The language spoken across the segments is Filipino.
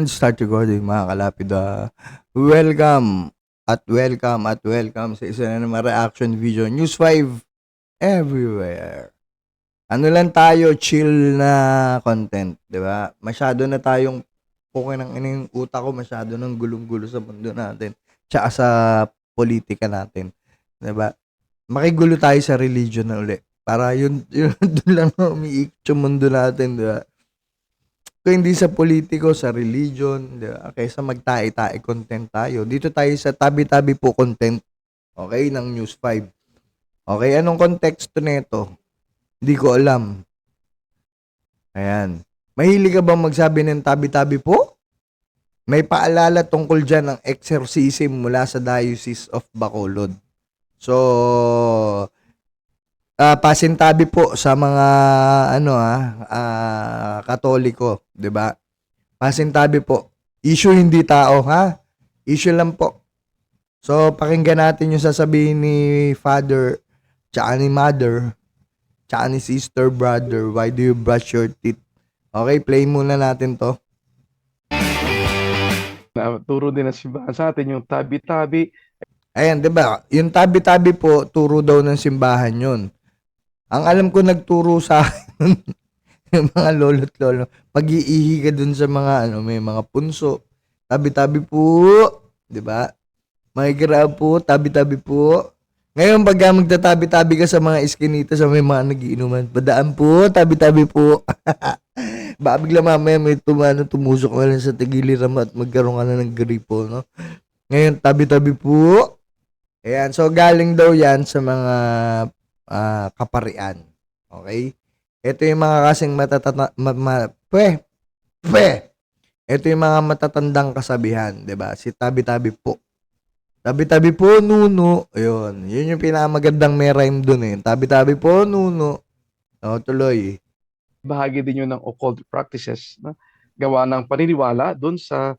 And start recording mga kalapid. Welcome welcome sa isa na naman reaction video. News 5 everywhere. Ano lang tayo, chill na content, di ba? Masyado na tayong ng yung utak ko, masyado nang gulong-gulo sa mundo natin. Tsaka sa politika natin. Di ba? Makigulo tayo sa religion na uli. Para yun doon lang umiikot yung mundo natin, di ba? Kung hindi sa politiko, sa religion, di ba? Kaysa magtae-tae content tayo. Dito tayo sa tabi-tabi po content, okay, ng News 5. Okay, anong konteksto nito? Hindi ko alam. Ayan. Mahilig ka bang magsabi ng tabi-tabi po? May paalala tungkol dyan ng exorcism mula sa Diocese of Bacolod. So, pasintabi po sa mga Katoliko, 'di ba? Pasintabi po. Issue hindi tao, ha? Issue lang po. So, pakinggan natin yung sasabihin ni Father, tsaka ni Mother, tsaka ni Sister, Brother, why do you brush your teeth? Okay, play muna natin to. Turo din ng simbahan sa atin yung tabi-tabi. Ayan, 'di ba? Yung tabi-tabi po, turo daw ng simbahan 'yun. Ang alam ko nagturo sa akin, yung mga lolo't lolo, pag-iihi ka dun sa mga may mga punso. Tabi-tabi po, 'di ba? Makigrab po, tabi-tabi po. Ngayon pag magtatabi-tabi ka sa mga iskinita sa may mga nagiinuman, padaan po, tabi-tabi po. Baka bigla mamaya may tumusok ka lang sa tagiliran at magkaroon ka na ng gripo, no? Ngayon, tabi-tabi po. Ayan, so galing daw yan sa mga kaparian. Okay? Ito yung mga kasing Ito yung mga matatandang kasabihan, 'di ba? Si tabi-tabi po. Tabi-tabi po, nuno. Ayun. Yun yung pinakamagandang may rhyme dun eh. Tabi-tabi po, nuno. O, tuloy. Bahagi din yun ng occult practices na gawa ng paniniwala doon sa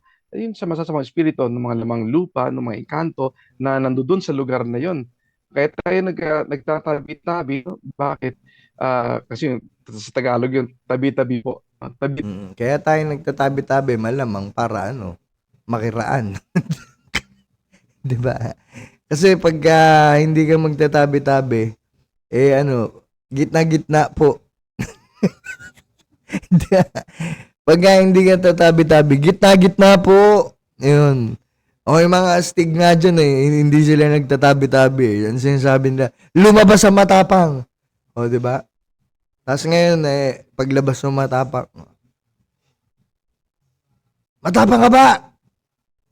masasamang espiritu ng mga lamang lupa, ng mga engkanto na nandoon sa lugar na yon. Kaya tayo nagtatabi-tabi. Bakit? Kasi sa Tagalog yun, tabi-tabi po. Kaya tayo nagtatabi-tabi malamang para makiraan. 'Di ba? Kasi pagka hindi ka magtatabi-tabi, gitna-gitna po. Pagka hindi ka tatabi-tabi, gitna-gitna po. Yun. O yung mga astig nga dyan hindi sila nagtatabi-tabi. Yan sinasabi nila, lumabas sa matapang. O, di ba? Tapos ngayon, paglabas ng matapang, matapang ka ba?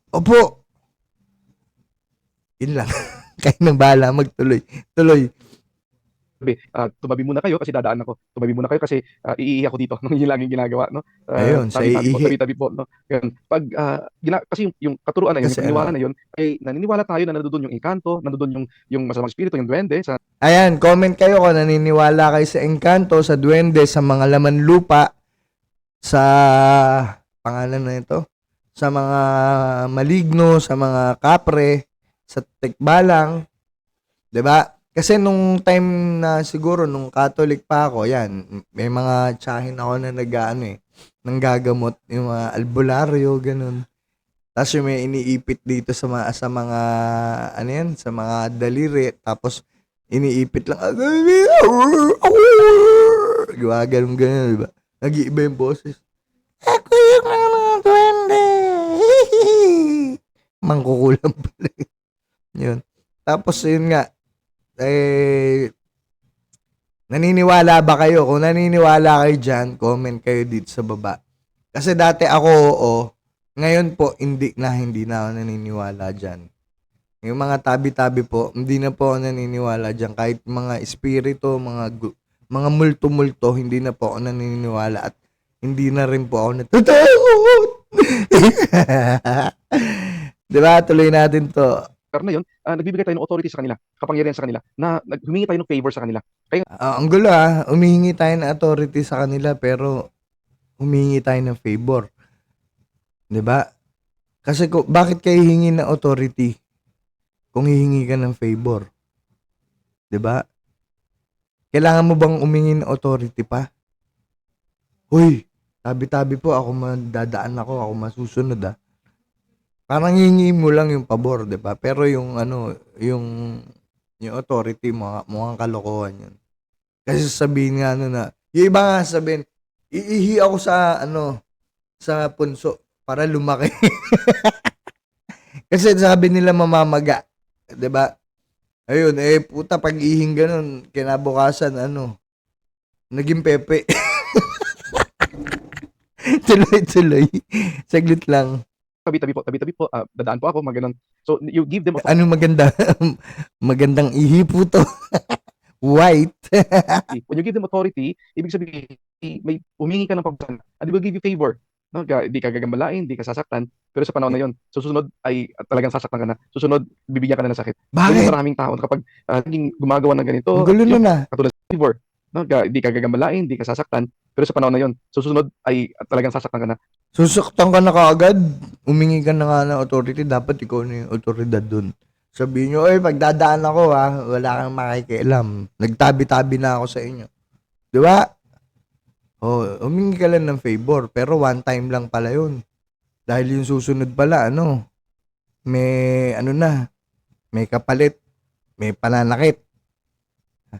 Opo. Yun lang. Kaya nang bahala magtuloy. Tuloy. Tumabi muna kayo kasi dadaan ako. Tumabi muna kayo kasi iihi ako dito. Yun lang yung ginagawa, no? Ayun, sa iihi. Tabi-tabi po, no? Yan. Kasi yung katuruan na yun, yung paniniwala na yun, ay naniniwala tayo na nandoon yung engkanto, nandoon yung masamang espiritu, yung duwende. Ayan, comment kayo kung naniniwala kayo sa engkanto, sa duwende, sa mga laman lupa, sa pangalan na ito, sa mga maligno, sa mga kapre, sa tikbalang, 'di ba? Kasi nung time na siguro nung Catholic pa ako, yan, may mga tsahin ako na nanggagamot, yung mga albularyo, ganun. Tapos yung may iniipit dito sa mga sa mga daliri, tapos iniipit lang, gawa ganun, diba? Nag-iiba yung boses. Ako yung duwende. Mangkukulam pala yun. Tapos yun nga, naniniwala ba kayo? Kung naniniwala kayo dyan, comment kayo dito sa baba. Kasi dati ako, ngayon po, hindi na ako naniniwala dyan. Yung mga tabi-tabi po, hindi na po ako naniniwala dyan. Kahit mga espiritu, mga multo-multo, hindi na po ako naniniwala at hindi na rin po ako natatakot. Diba? Tuloy natin to. Na yun, nagbibigay tayo ng authority sa kanila, kapangyarihan sa kanila, na humingi tayo ng favor sa kanila. Kaya ang gulo humihingi tayo ng authority sa kanila pero humingi tayo ng favor. 'Di ba? Kasi bakit kayo hihingi ng authority kung hihingi ka ng favor? 'Di ba? Kailangan mo bang humingi ng authority pa? Hoy, Tabi-tabi po ako dadaan ako masusunod ah. Parang hihingi mo lang yung pabor, 'di ba? Pero yung ano, yung authority mukhang kalokohan yun. Kasi sasabihin nga ano na, yung iba nga sabihin, iihi ako sa ano, sa punso para lumaki. Kasi sabi nila mamamaga, 'di ba? Ayun, puta pag ihing ganun, kinabukasan ano, naging pepe. Tuloy-tuloy. Saglit lang. Tabi-tabi po, dadaan po ako, mga ganun. So, you give them Anong maganda? Magandang ihi po to. White. authority. When you give them authority, ibig sabihin, may humingi ka ng pabor, and they will give you favor. No? Di ka gagambalain, di ka sasaktan, pero sa panahon na yon, susunod ay talagang sasaktan ka na. Susunod, bibigyan ka na ng sakit. Ganyan Bakit? maraming tao kapag naging gumagawa ng ganito, Ang at gulo yun, nun ah. katulad sa favor. No? Di ka gagambalain, di ka sasaktan, pero sa panahon na yon, susunod ay talagang sasaktan ka na. Susuktan ka na kaagad. Umingi ka na nga ng authority. Dapat ikaw na yung autoridad dun. Sabihin nyo, pagdadaan ako ha, wala kang makikialam. Nagtabi-tabi na ako sa inyo. Di ba? Humingi ka lang ng favor. Pero one time lang pala yun. Dahil yung susunod pala, ano, may, ano na, may kapalit, may pananakit.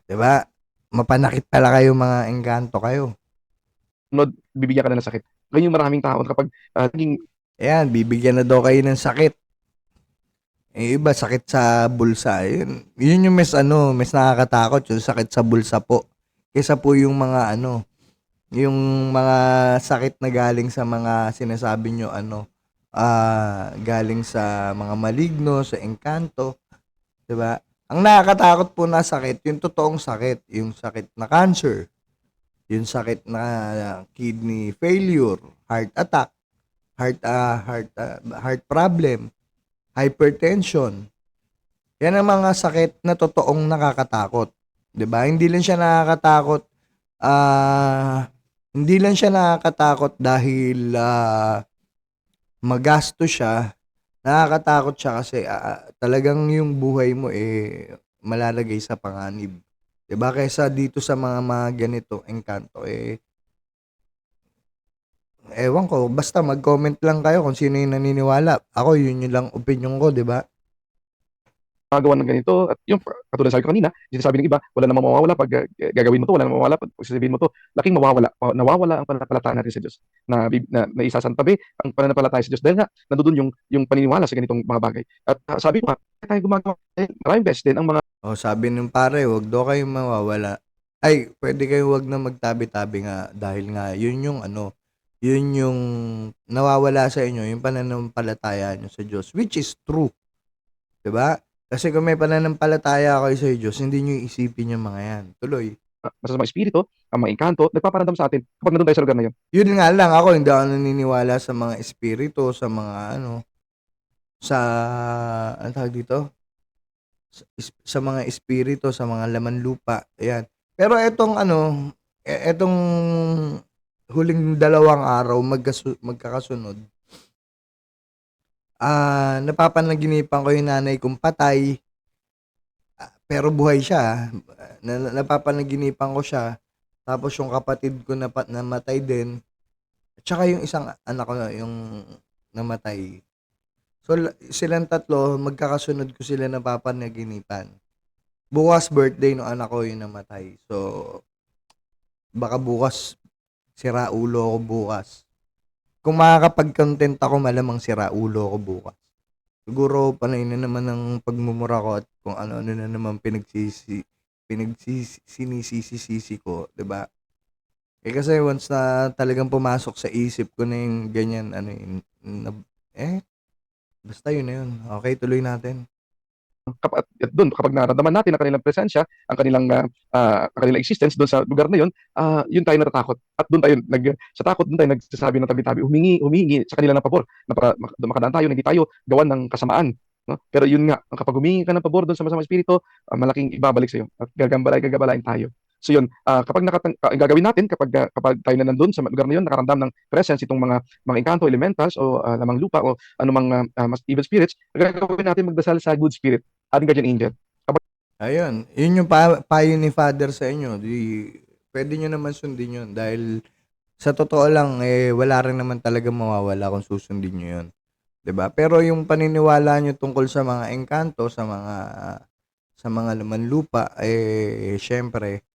Di ba? Mapanakit pala kayo, mga engkanto kayo. Susunod, bibigyan ka na ng sakit. Ganyan yung maraming tao kapag naging Ayan, bibigyan na daw kayo ng sakit. Iba sakit sa bulsa. Yun yung mas nakakatakot yung sakit sa bulsa po. Kaysa po yung mga ano, yung mga sakit na galing sa mga sinasabi nyo ano, galing sa mga maligno, sa engkanto, 'di ba? Ang nakakatakot po na sakit, yung totoong sakit, yung sakit na cancer, yung sakit na kidney failure, heart attack, heart problem, hypertension. Yan ang mga sakit na totoong nakakatakot. 'Di ba? Hindi lang siya nakakatakot dahil magasto siya. Nakakatakot siya kasi talagang yung buhay mo malalagay sa panganib. 'Di ba? Kaysa dito sa mga ganito engkanto ewan ko, basta mag-comment lang kayo kung sino yung naniniwala. Ako, yun lang opinion ko, 'di ba? magawa ng ganito, at yung katulad sabi ko kanina, sinasabi ng iba, wala namang mawawala pag gagawin mo to, wala namang mawawala pag sasabihin mo to, laking mawawala. Nawawala ang pananampalataya natin sa Diyos. Na isasantabi ang pananampalataya sa Diyos dahil nga nandoon yung paniniwala sa ganitong mga bagay. At sabi ko nga, tayo gumagawa, maraming beses din ang mga Sabi ng pare, wag daw kayong mawawala. Ay, pwede kayo wag na magtabi-tabi nga dahil nga yun yung ano, yun yung nawawala sa inyo, yung pananampalataya nyo sa Diyos, which is true. 'Di ba? Kasi kung may pananampalataya kayo sa Diyos, hindi nyo iisipin yung mga yan. Tuloy. masasamang espiritu, ang mga engkanto, nagpaparamdam sa atin kapag nandun tayo sa lugar na yun. Yun nga lang, ako hindi ako naniniwala sa mga espiritu, sa mga ano, sa, ano tawag dito? Sa mga espiritu, sa mga laman lupa. Ayan. Pero etong ano, etong huling 2 araw magkakasunod, napapanaginipan ko yung nanay kong patay, pero buhay siya. Napapanaginipan ko siya. Tapos yung kapatid ko namatay din. At saka yung isang anak ko yung namatay. So silang tatlo, magkakasunod ko sila napapanaginipan. Bukas birthday ng anak ko yung namatay. So baka bukas sira ulo ko bukas. Kung makakapag-content ako, malamang sira ulo ko bukas. Siguro panay na naman ng pagmumura ko at kung ano-ano na naman sinisisi ko, 'di ba? Kasi once na talagang pumasok sa isip ko na yung ganyan, ano yun, basta yun na yun. Okay, tuloy natin. At doon, kapag nararamdaman natin ang kanilang presensya, ang kanilang existence doon sa lugar na yun, yun tayo natatakot. At doon tayo, sa takot, doon tayo nagsasabi ng tabi-tabi, humingi sa kanila ng pabor na para makadaan tayo, na hindi tayo gawan ng kasamaan. No? Pero yun nga, kapag humingi ka ng pabor doon sa masamang espiritu, malaking ibabalik sa iyo at gagambalain tayo. So yun, kapag gagawin natin, kapag tayo na nandun sa lugar na yun, nakaramdam ng presence itong mga engkanto, elementals, o lamang lupa, o anumang evil spirits, gagawin natin magdasal sa good spirit, ating guardian angel. Ayun, yun yung payo ni Father sa inyo. Pwede nyo naman sundin yun dahil sa totoo lang, wala rin naman talaga mawawala kung susundin nyo yun. 'Di ba? Pero yung paniniwala nyo tungkol sa mga engkanto, sa mga laman lupa, syempre,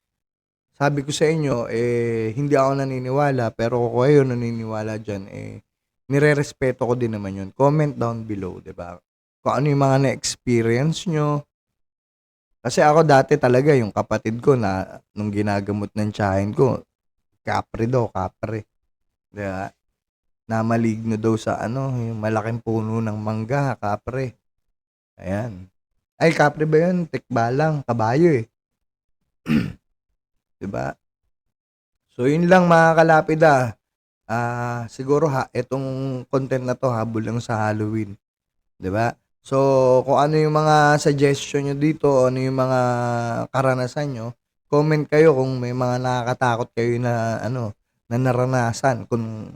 sabi ko sa inyo, hindi ako naniniwala, pero kung kayo naniniwala dyan, nirerespeto ko din naman yun. Comment down below, 'di ba? Kung ano yung mga na-experience nyo. Kasi ako dati talaga, yung kapatid ko na, nung ginagamot ng tiyahin ko, kapre daw, kapre. 'Di ba? Na maligno daw sa ano, yung malaking puno ng mangga, kapre. Ayan. Ay, kapre ba yun? Tikbalang, kabayo eh. 'Di ba? So, yun lang mga kalapid ah. Siguro itong content na to habol lang sa Halloween. 'Di ba? So, kung ano yung mga suggestion nyo dito, ano yung mga karanasan nyo, comment kayo kung may mga nakakatakot kayo na ano, na naranasan. Kung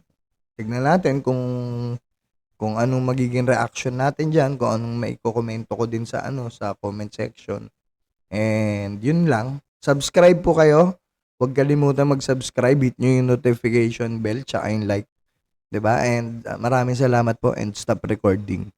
tignan natin kung anong magiging reaction natin diyan, kung anong maikokomento ko din sa ano, sa comment section. And yun lang. Subscribe po kayo. Huwag kalimutan mag-subscribe, hit nyo yung notification bell tsaka yung like, 'di ba? And maraming salamat po and stop recording.